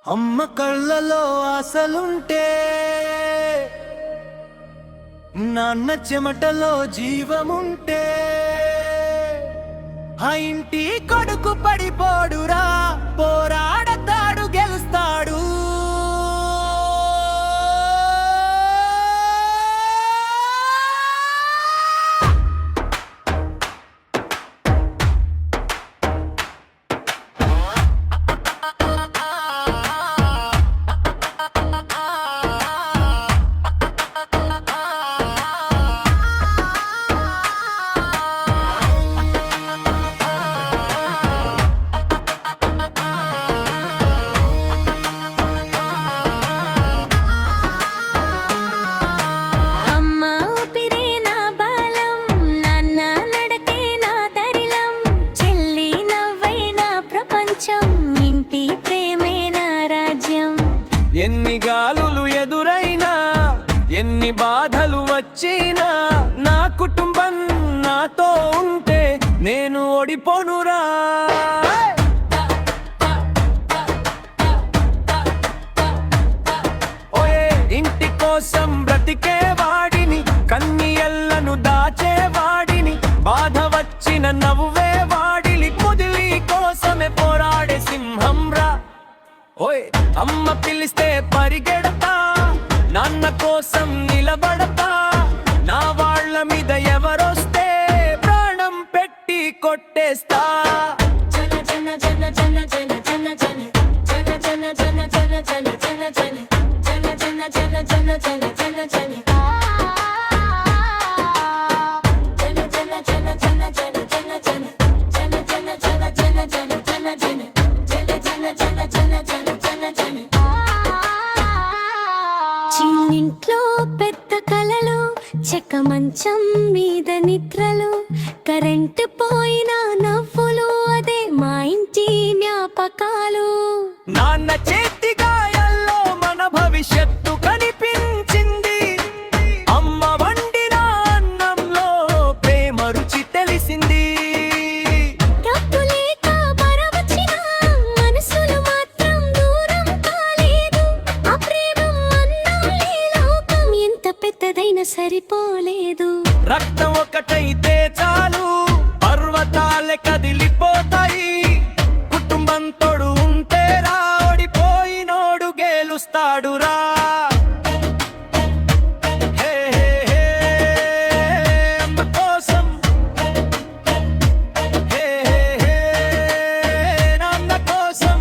అమ్మ కళ్ళలో ఆశలుంటే నాన్న చెమటలో జీవముంటే ఆ ఇంటి కొడుకు పడిపోడురా, పోరాడతాడు గెలుస్తాడు. ఎన్ని గాలులు ఎదురైనా, ఎన్ని బాధలు వచ్చినా, నా కుటుంబం నాతో ఉంటే నేను ఓడిపోనురా. ఓయే ఇంటి కోసం బ్రతికే వాడిని, కన్నీళ్లను దాచేవాడిని, బాధ వచ్చిన నవ్వే వాడిని, ముదిలి కోసమే పోరాడే సింహం రా. ఓయ్ అమ్మ పిలిస్తే పరిగెడతా, నాన్న కోసం నిలబడతా, నా వాళ్ళ మీద ఎవరొస్తే ప్రాణం పెట్టి కొట్టేస్తా. చిన్నింట్లో పెద్ద కలలు, చెక్క మంచం మీద నిద్రలు, కరెంటు పోయిన నవ్వులు, అదే మా ఇంటి జ్ఞాపకాలు. నాన్న చేతి గాయాల్లో మన భవిష్యత్తు కనిపించింది, అమ్మ వండిన అన్నంలో ప్రేమ రుచి తెలిసింది. పెద్దదైనా సరిపోలేదు, రక్తం ఒకటైతే చాలు, పర్వతాలే కదిలిపోతాయి. కుటుంబం తోడు ఉంటే రా, ఓడిపోయినోడు గెలుస్తాడురా. హే హే హే అమ్మ కోసం, హే హే హే నాన్న కోసం,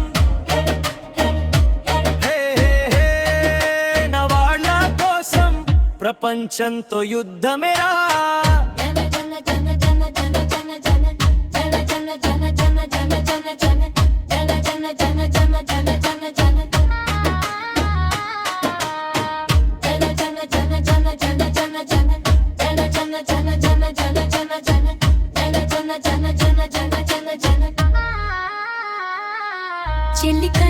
హే హే హే నా వాళ్ళ కోసం, ప్రపంచంతో యుద్ధమేరా. చెల్లిక